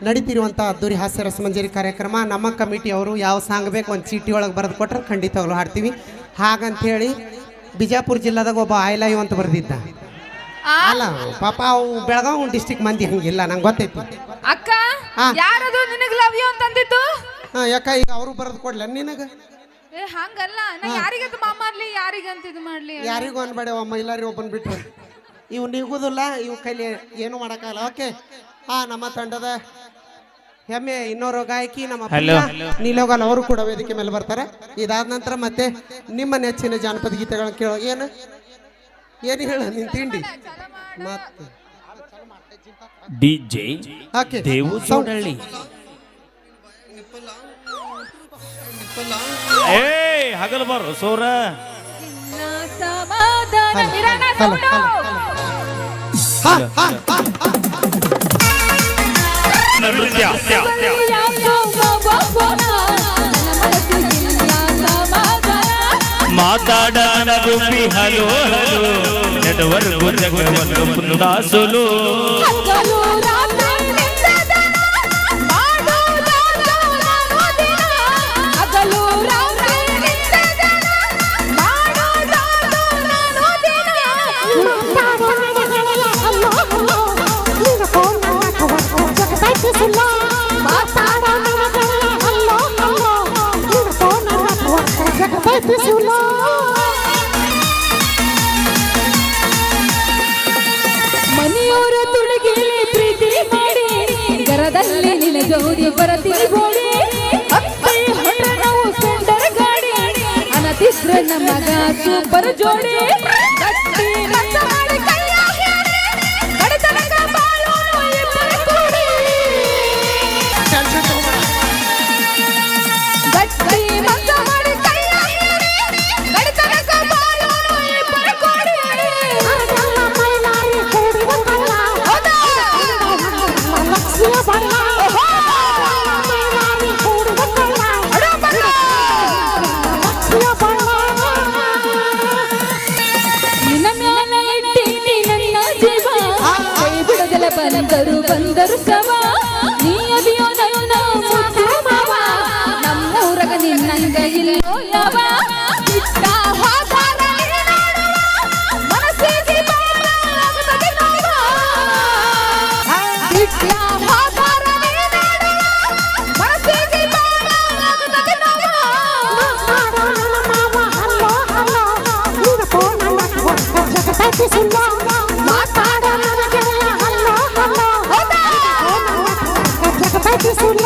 ನಡೀತಿರುವಂಥ ಅದ್ದೂರಿ ಹಾಸ್ಯ ರಸಮಂಜರಿ ಕಾರ್ಯಕ್ರಮ. ನಮ್ಮ ಕಮಿಟಿ ಅವರು ಯಾವ ಸಾಂಗ್ ಬೇಕು ಒಂದು ಚೀಟಿ ಒಳಗೆ ಬರೆದು ಕೊಟ್ರೆ ಖಂಡಿತವಾಗ್ಲೂ ಹಾಡ್ತೀವಿ. ಹಾಗಂತೇಳಿ ಬಿಜಾಪುರ ಜಿಲ್ಲಾದಾಗ ಒಬ್ಬ ಆಯ್ಲಾಯು ಅಂತ ಬರೆದಿದ್ದ. ಅಲ್ಲ ಪಾಪ ಅವು ಬೆಳಗಾವಿ ಡಿಸ್ಟಿಕ್ ಮಂದಿ ಹಂಗಿಲ್ಲ ನಂಗೆ ಗೊತ್ತೈತಿ. ಅಕ್ಕ ಯಾರದು ನಿನಗೆ ಲವ್ ಯು ಅಂತ ಅಂದಿತ್ತು? ಹಾ ಯಾಕ ಈಗ ಅವರು ಬರೆದು ಕೊಡ್ಲ ನಿನಗ? ಏ ಹಂಗಲ್ಲ ನಾ ಯಾರಿಗಂತ ಮಾಡ್ಲಿ ಯಾರಿಗಂತ ಇದು ಮಾಡ್ಲಿ. ಯಾರಿಗೂ ಅನ್ಬೇಡ ಮೈಲಾರಿ ಒಬ್ಬನ್ ಬಿಟ್ರು ಇವು ನಿಗುದಿಲ್ಲ ಇವು ಕೈಲಿ ಏನು ಮಾಡೋಕ್ಕಾಗಲ್ಲ. ಓಕೆ ಹಾ ನಮ್ಮ ತಂಡದ ಹೆಮ್ಮೆ ಇನ್ನೋರು ಗಾಯಕಿ ನಮ್ಮ ನೀಲೋಗಲ್ ಅವರು ಕೂಡ ವೇದಿಕೆ ಮೇಲೆ ಬರ್ತಾರೆ. ಇದಾದ ನಂತರ ಮತ್ತೆ ನಿಮ್ಮ ನೆಚ್ಚಿನ ಜಾನಪದ ಗೀತೆಗಳನ್ನ ಕೇಳೋ. ಏನು ಏನು ಹೇಳ ನಿನ್ ತಿಂಡಿ ಮತ್ತೆ DJ ಓಕೆ ದೇವು ಚೌಡಳ್ಳಿ. ಏ ಹಗಲು ಬಾರು ಸೋರ ಸಮಾಧಾನ ಇರೋಣ ಸೌಂಡು. ನೃತ್ಯ ಯಾಕೋ ರೂಪಿ ಹಲೋ ಹಲೋ ನೆಡವರ್ಗು ಜಗವನ್ನು ಪುಂದಾಸುಲು ಹಗಲು ರಾತ್ರಿ ನಿಂದದನ ಮಾಡುವುದಾದ ನಾನು ದಿನ. ಹಗಲು ರಾತ್ರಿ ನಿಂದದನ ಮಾಡುವುದಾದ ನಾನು ದಿನ. ಮಾತಾಡೋ ನನಗೆಲ್ಲ ಹಲ್ಲೋ ಹಲ್ಲೋ ನಿನ್ನ ಫೋನ್ ಜಗದೈತಿ ಸುಳ್ಳ ಮಾತಾಡೋ ನನಗೆಲ್ಲ ಹಲ್ಲೋ ಹಲ್ಲೋ ನಿನ್ನ ಫೋನ್ ಜಗದೈತಿ ಸುಳ್ಳ ಮನೆಯವರ ತುಳುಗಿಲಿ ಪ್ರೀತಿ ಮಾಡಿ ಗರದಲ್ಲಿ ನಿನ್ನ ಜೋಡಿ ಬರತಿ ಗೋಡಿ ಅತ್ತೆ ಹೊರ ನಾವು ಸೆಂಟರ್ ಗಾಡಿ ಅನತಿಸ್ರ ನಮಗ ಸೂಪರ್ ಜೋಡಿ ಗಟ್ಟಿ ಮಚ್ಚ ಮಾಡಿ ಕೈಯ ಹೇಳಿ ಕಡತನಕ ಬಾಳೋನು ಇಬ್ಬರು ಕೂಡಿ ಗಟ್ಟಿ ಮಚ್ಚ ಮಾಡಿ ಕೈಯ ಹೇಳಿ ಕಡತನಕ ಬಾಳೋನು ಇಬ್ಬರು ಕೂಡಿ. ಅದೆಲ್ಲ ಮೈಲಾರಿ ಕೂಡಿದ ಕಳ್ಳ ಲಕ್ಷ್ಮಿಯ ಬಣ್ಣ ಮೈಲಾರಿ ಕೂಡಿದ ಕಳ್ಳ ಲಕ್ಷ್ಮಿಯ ಬಣ್ಣ ನಿನ್ನ ಮ್ಯಾಲ ಇಟ್ಟೀನಿ ನನ್ನ ಜೀವ ಕೈ ಬಿಡದಲೆ ಬಂದರು ಸವ ನೀ ಅದಿಯೋ ನನ್ನ ಮುದ್ದು ಮಾವ ನಮ್ಮೂರಗ ನಿನ್ನಂಗ ಇಲ್ಲೋ ಯಾವ ಇಟ್ಟ ಹೋದಾರ ನೀನಾಡುವ ಮನಸ್ಸಿಗೆ ಬಾಳ ಆಗತದೆ ನೋವ. ಇಟ್ಟ ಹೋದಾರ ನೀನಾಡುವ ಮನಸ್ಸಿಗೆ ಬಾಳ ಆಗತದೆ ನೋವ. ಮಾತಾಡೋ ನನ್ನ ಮಾವ ಹಲ್ಲೋ ಹಲ್ಲೋ ನಿನ್ನ ಫೋನ್ ಜಗದೈತಿ ಸುಳ್ಳ ಮಾತಾಡೋ ನನಗೆಲ್ಲ ಹಲ್ಲೋ ಹಲ್ಲೋ ಜಗದೈತಿ ಸುಳ್ಳ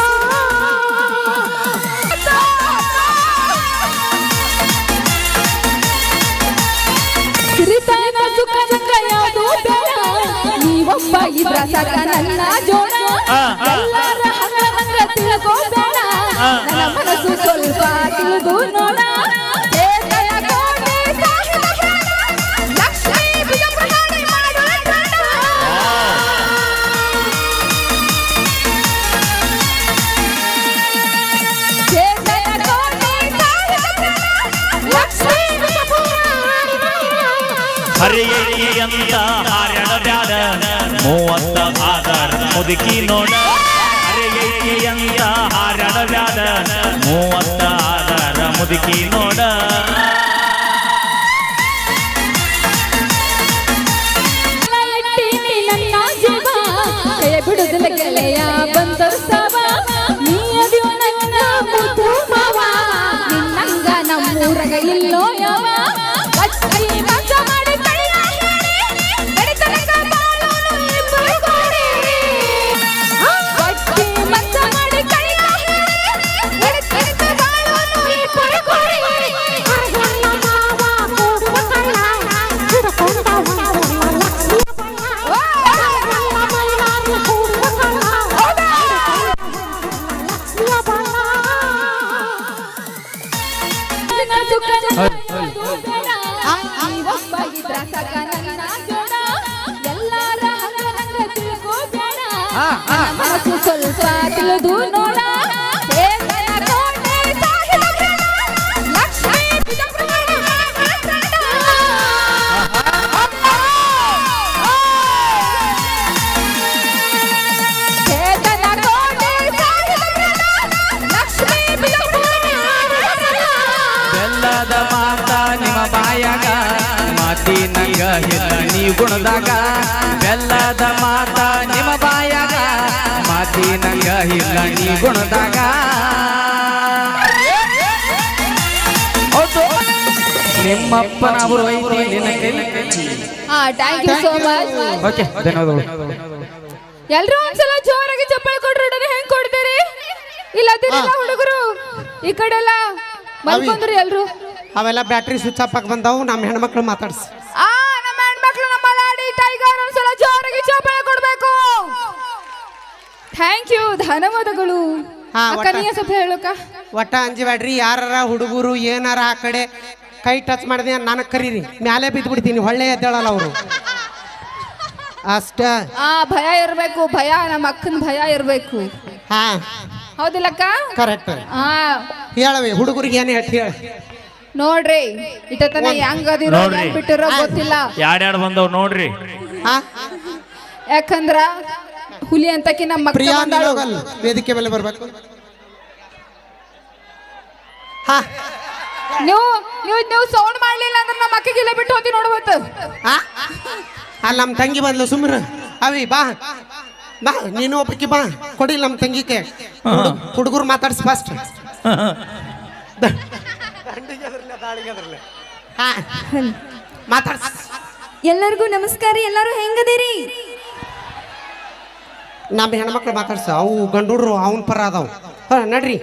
ಸಿರಿತನ ಸುಖ ಸಂಗ ಯಾವುದು ಬೇಡ ನೀವೊಬ್ಬ ಇದ್ರ ಸಾಕ ನನ್ನ ಜೋಡ ಎಲ್ಲರ ಹಂಗ ತಿಳ್ಕೋ ಬೇಡ ನನ್ನ ಮನಸ್ಸು ಸ್ವಲ್ಪ ತಿಳಿದು ನೋಡ ಏಕಯ ಕೋಟಿ ಸಾಹಿತ್ಯ ಪ್ರಾಣ, ಲಕ್ಷ್ಮೀ ಭುಜ ಪ್ರಧಾನಿ ಮಾಡುವ ಪ್ರಾಣ. ಏಕಯ ಕೋಟಿ ಸಾಹಿತ್ಯ ಪ್ರಾಣ, ಲಕ್ಷ್ಮೀ ಭುಜ ಪ್ರಧಾನಿ ಹರಿಯಂತ ಹಾರ್ಯಾಡ ಬ್ಯಾಡ 30 ಆಧಾರ ಮುದುಕಿ ನೋಡ ಹರಿಯಂತ ಹಾರ್ಯಾಡ ಬ್ಯಾಡ 30 ಆಧಾರ ಮುದುಕಿ ನೋಡ ಇಟ್ಟೀನಿ ನನ್ನ ಜೀವ ಕೈ ಬಿಡುದಿಲ್ಲ ಗೆಳೆಯ ಬಂದರು ಸವ ನೀ ಅದಿಯೋ ನನ್ನ ಮುದ್ದು ಮಾವ ನಿನ್ನಂಗ ನಮ್ಮೂರಗ ಇಲ್ಲೋ ಯಾವ ಗಟ್ಟಿ ಮಚ್ಚ ಮಾಡಿ ಕೈಯ ಹೇಳಿ ಕಡಿತನಕ ಬಾಳೋನು ಇಬ್ಬರು ಕೂಡಿ. ಗಟ್ಟಿ ಮಚ್ಚ ಮಾಡಿ ಕೈಯ ಹೇಳಿ ಕಡಿತನಕ ಬಾಳೋನು ಇಬ್ಬರು ಕೂಡಿ. ಅದೆಲ್ಲ ಮಾವ ಕೂಡಿದ ಕಳ್ಳ ಹಿಡ್ಕೊಂಡ ಲಕ್ಷ್ಮಿಯ ಬಣ್ಣ ಅದೆಲ್ಲ ಮೈಲಾರಿ ಕೂಡಿದ ಕಳ್ಳ ಲಕ್ಷ್ಮಿಯ ಬಣ್ಣ ನೀವೊಬ್ಬ ಇದ್ರ ಸಾಕ ನನ್ನ ಜೋಡ ಎಲ್ಲಾರ ಹಂಗ ತಿಳ್ಕೋ ಬೇಡ ನನ್ನ ಮನಸ್ಸು ಸ್ವಲ್ಪ ತಿಳಿದು ನೋಡ ಏಕಯ ಕೋಟೆ ಸಾಹಿತ್ಯ ಪ್ರಾಣ, ಲಕ್ಷ್ಮೀ ಭುಜ ಪ್ರಧಾನಿ ಮಾಡುವ ಪ್ರಾಣ. ಚೇತನ ಕೋಟೆ ಸಾಹಿತ್ಯ ಪ್ರಾಣ, ಲಕ್ಷ್ಮೀ ಭುಜ ಪ್ರಧಾನಿ ಮಾಡುವ ಪ್ರಾಣ. ಬೆಲ್ಲದ ಮಾತ ನಿಮ್ಮ ಬಾಯಾಗ ಮಾತಿನಂಗ ಇಲ್ಲ ನೀ ಗುಣದಾಗ ಬೆಲ್ಲದ ಮಾತ ನಿಮ್ಮ ಬಾಯಾಗ ಮಾತಿನಂಗ ಇಲ್ಲ ನೀ ಗುಣದಾಗ ಹೌದು ನಿಮ್ಮಪ್ಪನ ಅವರು ಐತಿ ನಿನ್ನ ಕೈಲಿ thank you so much. Okay ಧನ್ಯವಾದಗಳು ಎಲ್ರು ಒಂದ್ಸಲ ಜೋರಾಗಿ ಚಪ್ಪಲಿ ಕೊಡ್ರಿ ಹೆಂಗ್ ಕೊಡ್ತೀರಿ ಇಲ್ಲ ಹುಡುಗರು ಈ ಕಡೆ ಎಲ್ಲ ಮಲ್ಕೊಂಡ್ರಿ ಎಲ್ರು ಅವೆಲ್ಲ ಬ್ಯಾಟ್ರಿ ಸ್ವಿಚ್ ಆಫ್ ಆಗಿ ಬಂದಾವು ನಮ್ಮ ಹೆಣ್ಮಕ್ಳು ಮಾತಾಡ್ಸಿ ನಮ್ಮ ಹೆಣ್ಮಕ್ಳು ನಮ್ಮ ಲಾಡಿ ಟೈಗರ್ ಒಂದ್ಸಲ ಜೋರಾಗಿ ಚಪ್ಪಲಿ ಕೊಡ್ಬೇಕು. ಥ್ಯಾಂಕ್ ಯು ಧನ್ಯವಾದಗಳು. ಹಾ, ಅಕ್ಕ ನೀ ಸ್ವಲ್ಪ ಹೇಳಕ್ಕ ಒಟ್ಟ ಅಂಜಬೇಡ್ರಿ ಯಾರ ಹುಡುಗರು ಏನಾರ ಆ ಕಡೆ ಕೈ ಟಚ್ ಮಾಡಿದೆ ನನಗೆ ಕರೀರಿ ಮ್ಯಾಲೆ ಬಿದ್ದು ಬಿಡ್ತೀನಿ ಹೊಳ್ಳೆ ಎದ್ದೇಳಲ್ಲ ಅವರು ಅಷ್ಟ ಭಯ ಇರ್ಬೇಕು ಭಯ ನಮ್ಮ ಅಕ್ಕನ ಭಯ ಇರ್ಬೇಕು ಹಾ ಹೌದಿಲ್ಲಕ್ಕ ಕರೆಕ್ಟ್ ಹಾ ಹೇಳವಿ ಹುಡುಗರಿಗೆ ಏನು ಹೇಳಿ ಹೇಳ ನೋಡ್ರಿ ಇಟ್ಟತನ ಹೆಂಗದಿರೋ ನೋಡ್ರಿ. ಹೆಂಗ್ ಬಿಟ್ಟಿರೋ ಗೊತ್ತಿಲ್ಲ. ಯಾಡ್ಯಾಡ್ ಬಂದವ್ ನೋಡ್ರಿ. ಹಾ ಯಾಕಂದ್ರ ಹುಲಿ ಅಂತಕಿ ನಮ್ಮ ಮಕ್ಕ ಪ್ರಿಯಾ ಬಂದಾಳು. ನೀನೋಗಲ್ ವೇದಿಕೆ ಮೇಲೆ ಬರ್ಬೇಕು. ಹಾ ನೀವು ನೀವು ನೀವು ಸೌಂಡ್ ಮಾಡ್ಲಿಲ್ಲ ಅಂದ್ರೆ ನಮ್ಮ ಅಕ್ಕಗಿಲ್ಲ ಬಿಟ್ಟು ಹೋಗಿ ನೋಡ್ಬೋದು. ಹಾ ಅಲ್ಲಿ ನಮ್ಮ ತಂಗಿ ಬಂದ್ಲು ಸುಮ್ರ ಅವಿ ಬಾ ಬಾ ನೀನು ಒಬ್ಬಕಿ ಬಾ ಕೊಡಿ ನಮ್ಮ ತಂಗಿಗೆ ಹುಡುಗರು ಮಾತಾಡ್ಸಿ ಫಸ್ಟ್. ಹಾ ಮಾತಾಡ್ಸ. ಎಲ್ಲರಿಗೂ ನಮಸ್ಕಾರ. ಎಲ್ಲರೂ ಹೆಂಗದಿರಿ? ನಮ್ಮ ಹೆಣ್ಮಕ್ಳು ಮಾತಾಡ್ಸ ಅವು ಗಂಡುಡ್ರು ಅವನ ಪರ ಅದಾವ. ನಡ್ರಿ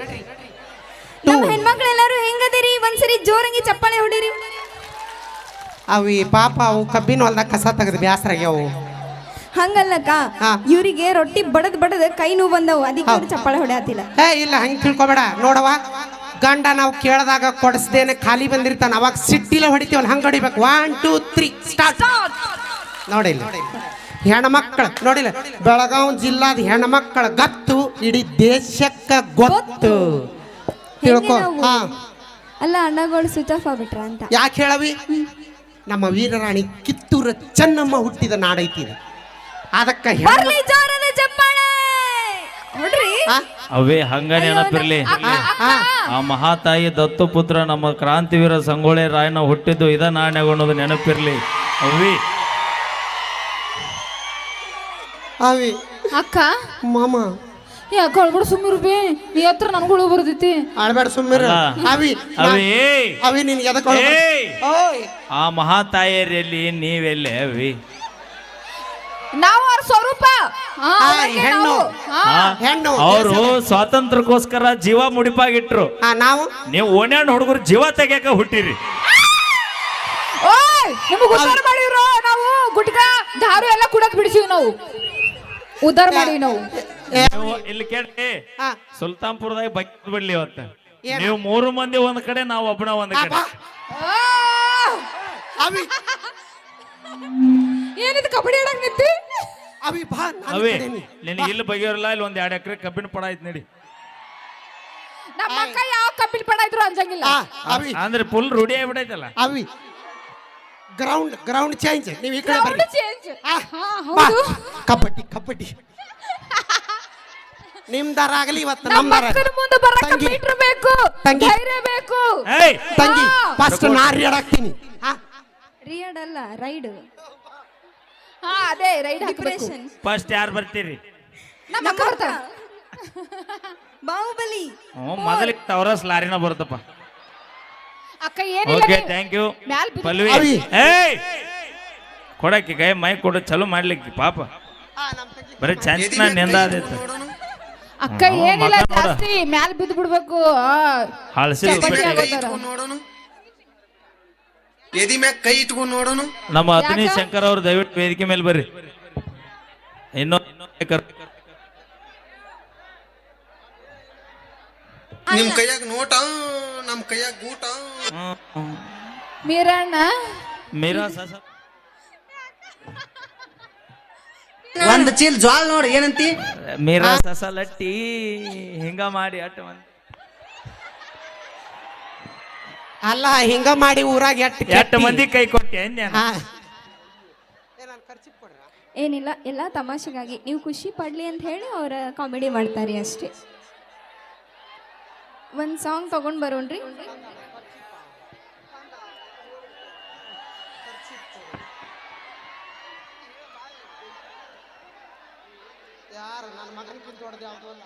ನಮ್ಮ ಹೆಣ್ಮಕ್ಳೆಲ್ಲರೂ ಹೆಂಗದಿರಿ? ಒಂದ್ಸರಿ ಜೋರಂಗಿ ಚಪ್ಪಾಳೆ ಹೊಡಿರಿ. ಅವಿ ಪಾಪ ಅವು ಕಬ್ಬಿನ ಹೊಲ್ದಾಗ ಕಸ ತೆಗೆದು ಬ್ಯಾಸರಾಗ್ಯಾವು. ಹಂಗಲ್ಲಕ್ಕ, ಹಾ. ಇವರಿಗೆ ರೊಟ್ಟಿ ಬಡದ್ ಕೈ ನೋವು ಬಂದವು, ಅದಕ್ಕೆ ಅವ್ರು ಚಪ್ಪಾಳೆ ಹೊಡೆಯತ್ತಿಲ್ಲ. ಇಲ್ಲ ಹಂಗೆ ತಿಳ್ಕೊಬೇಡ. ನೋಡವ ಗಂಡ ನಾವು ಕೇಳಿದಾಗ ಕೊಡಿಸ್ದೇನೆ ಖಾಲಿ ಬಂದಿರ್ತಾನ, ಅವಾಗ ಸಿಟ್ಟಿಲ ಹೊಡಿತೀವಲ್ಲ ಹಂಗೆ ಹೊಡಿಬೇಕು. 1 2 3 ಸ್ಟಾರ್ಟ್. ನೋಡಿಲ್ಲ ಹೆಣ್ಮಕ್ಳು ನೋಡಿಲ್ಲ, ಬೆಳಗಾವಿ ಜಿಲ್ಲಾದ ಹೆಣ್ಮಕ್ಳ ಗತ್ತು ಇಡೀ ದೇಶಕ್ಕ ಗೊತ್ತು. ತಿಳ್ಕೊ. ಹಾ ಅಲ್ಲ ಅಣ್ಣಗಳು ಸ್ವಿಚ್ ಆಫ್ ಆಗ್ಬಿಟ್ರ ಅಂತ. ಯಾಕೆ ಹೇಳವಿ? ನಮ್ಮ ವೀರರಾಣಿ ಕಿತ್ತೂರ ಚೆನ್ನಮ್ಮ ಹುಟ್ಟಿದ ನಾಡೈತಿ ಇದು. ಅದಕ್ಕೆ ನೋಡ್ರಿ ಅವೇ ಹಂಗ ನೆನಪಿರ್ಲಿ. ಆ ಮಹಾತಾಯಿ ದತ್ತುಪುತ್ರ ನಮ್ಮ ಕ್ರಾಂತಿವೀರ ಸಂಗೊಳ್ಳಿ ರಾಯಣ್ಣ ಹುಟ್ಟಿದ್ದು ಇದ ನಾಣ್ಯಗಳು ಅನ್ನೋದು ನೆನಪಿರ್ಲಿ. ಅವಿ ಅವಿ ಅಕ್ಕ ಮಾಮ ಯಾಕ ಅಳ್ಬಿಡು ಸುಮ್ಮಿರು ಬೇ, ನೀ ಹತ್ರ ನನ್ಗಳು ಬರ್ತೈತಿ. ಆಡ್ಬೇಡ ಸುಮ್ಮಿರ ಅವಿ. ಅವಿ ಅವಿ ನೀನ್ ಎದಕ್ಕೆ ಏಯ್! ಓಯ್ ಆ ಮಹಾತಾಯಿಯರಲ್ಲಿ ನೀವೆಲ್ಲೇ ಅವಿ? ನಾವು ಅವ್ರ ಸ್ವರೂಪ. ಹಾ, ಆ, ಅದಕ್ಕೆ ಹೆಣ್ಣು. ನಾವು. ಹಾ. ಹೆಣ್ಣು ಅವರು ಸ್ವಾತಂತ್ರ್ಯಕ್ಕೋಸ್ಕರ ಜೀವ ಮುಡಿಪಾಗಿಟ್ರು. ನಾವು ನೀವು ಓಣ್ಯಾಣ ಹುಡುಗರು ಜೀವ ತೆಗಿಯಾಕ ಹುಟ್ಟಿರಿ. ಓಯ್ ನಿಮಗೆ ಉದ್ದಾರ ಮಾಡಿವ್ರು. ನಾವು ಗುಟ್ಕ ದಾರು ಎಲ್ಲ ಕುಡಕ್ ಬಿಡಿಸಿವಿ. ನಾವು ಉದ್ದಾರ ಮಾಡಿ ನಾವು. ನೀವು ಇಲ್ಲಿ ಕೇಳಿ, ಹಾ. ಸುಲ್ತಾನ್ಪುರದಾಗ ಬೈಕ್ ಬಿಡ್ಲಿ ಇವತ್ತ. ಏನು? ನೀವು 3 ಮಂದಿ ಒಂದ್ ಕಡೆ, ನಾವು ಒಬ್ಬನ ಒಂದ್ ಕಡೆ. ಅವಿ ಏನಿದು ಕಬಡ್ಡಿ ಆಡಕ್ ನಿಂತಿ? ಅವಿ ಬಾ ಅವೇ ನಿನಗೆ ಇಲ್ಲಿ ಬಗೆಯವ್ರಲ್ಲ, ಇಲ್ಲಿ 1-2 ಎಕರೆ ಕಬ್ಬಿನ ಪಡ ಐತ್ ನಡಿ. ನಮ್ಮ ಅಕ್ಕ ಯಾವ ಕಬ್ಬಿನ ಪಡ ಇದ್ರು ಅಂಜಂಗಿಲ್ಲ. ಅವಿ ಅಂದ್ರೆ ಫುಲ್ ರೂಢಿ ಆಗ್ಬಿಟ್ಟೈತಲ್ಲ. ಅವಿ ಗ್ರೌಂಡ್ ಚೇಂಜ್. ನೀವು ಈ ಕಡೆ ಬರ್ರಿ. ಚೇಂಜ್. ಆ, ಹಾ, ಬಾ. ಹೌದು. ಕಬಡ್ಡಿ ನಿಮ್ದಾರ ಆಗಲಿ ಇವತ್ತು ನಮ್ಮ ನಮ್ದಾರ. ಅಕ್ಕನ ಮುಂದೆ ಬರಕ ತಂಗಿ. ಮೀಟರ್ ಬೇಕು, ತಂಗಿ. ಧೈರ್ಯ ಬೇಕು. ಏಯ್ ತಂಗಿ ಹಾ. ಫಸ್ಟ್ ನಾ ರಿಯಾಡಾಕ್ತೀನಿ. ರಿಯಡ್ ಅಲ್ಲ, ರೈಡ್. ಹಾ ಅದೇ ರೈಡ್ ಹಾಕಬೇಕು. ಫಸ್ಟ್ ಯಾರು ಬರ್ತೀರಿ? ನಮ್ಮ ಅಕ್ಕ ಬರ್ತಾಳ. ಬಾಹುಬಲಿ. ಮೊದಲಿಗೆ ಟವರಸ್ ಲಾರಿನ ಬರುತ್ತಪ್ಪ. ಅಕ್ಕ ಏನಿಲ್ಲ. ಓಕೆ ಥ್ಯಾಂಕ್ ಯು ಮ್ಯಾಲ್ ಬಿದ್ದು- ಪಲ್ವಿ. ಅವಿ. ಏಯ್ ಕೊಡಕ್ಕೆ ಕೈ ಮೈ ಕೊಡು, ಚಲೋ ಮಾಡ್ಲಿಕ್ಕೆ ಪಾಪ ಬರೀ ಚಂಚನ ನೆಂದಾದೈತೆ. ಅಕ್ಕ ಏನಿಲ್ಲ, ಮಕ್ಕ ನೋಡ. ಜಾಸ್ತಿ ಮ್ಯಾಲ್ ಬಿದ್ದು ಬಿಡ್ಬೇಕು. ಹಳಸಿ ಚಪಾತಿ ಆಗೋತಾರ. ಎದಿ ಮ್ಯಾಗ ಕೈ ಇಟ್ಕೊಂಡು ನೋಡೋಣ. ನಮ್ಮ ಅತನಿ ಶಂಕರ್ ಅವ್ರು ದಯವಿಟ್ಟು ವೇದಿಕೆ ಮೇಲೆ ಬರ್ರಿ. ನಿಮ್ ಕೈಯಾಗ ನೋಟ, ನಮ್ ಕೈಯಾಗ ಗೂಟ. ಮೀರಣ್ಣ ಮೀರಾ ಸಸ ಒಂದ್ ಚೀಲ್ ಜ್ವಾಳ ನೋಡಿ ಏನಂತಿ? ಮೀರಾ ಸಸ ಲಟ್ಟಿ ಹಿಂಗ ಮಾಡಿ ಅಟ್ಟ ಮಂದಿ ಅಲ್ಲ ಹಿಂಗ ಮಾಡಿ ಊರಾಗ ಎಟ್ಟು ಮಂದಿ ಕೈ ಕೊಟ್ಟೆ ಅಂದ್ಯಾನ. ಏನಿಲ್ಲ, ಎಲ್ಲ ತಮಾಷೆಗಾಗಿ ನೀವು ಖುಷಿ ಪಡ್ಲಿ ಅಂತ ಹೇಳಿ ಅವ್ರ ಕಾಮಿಡಿ ಮಾಡ್ತಾರೆ ಅಷ್ಟೇ. ಒಂದು ಸಾಂಗ್ ತಗೊಂಡ್ ಬರೋಣ್ರಿ. ಯಾರು ನನ್ನ ಮಗನ ಕಿಂತ ಹೊಡೆದ ಯಾವುದೂ ಇಲ್ಲ.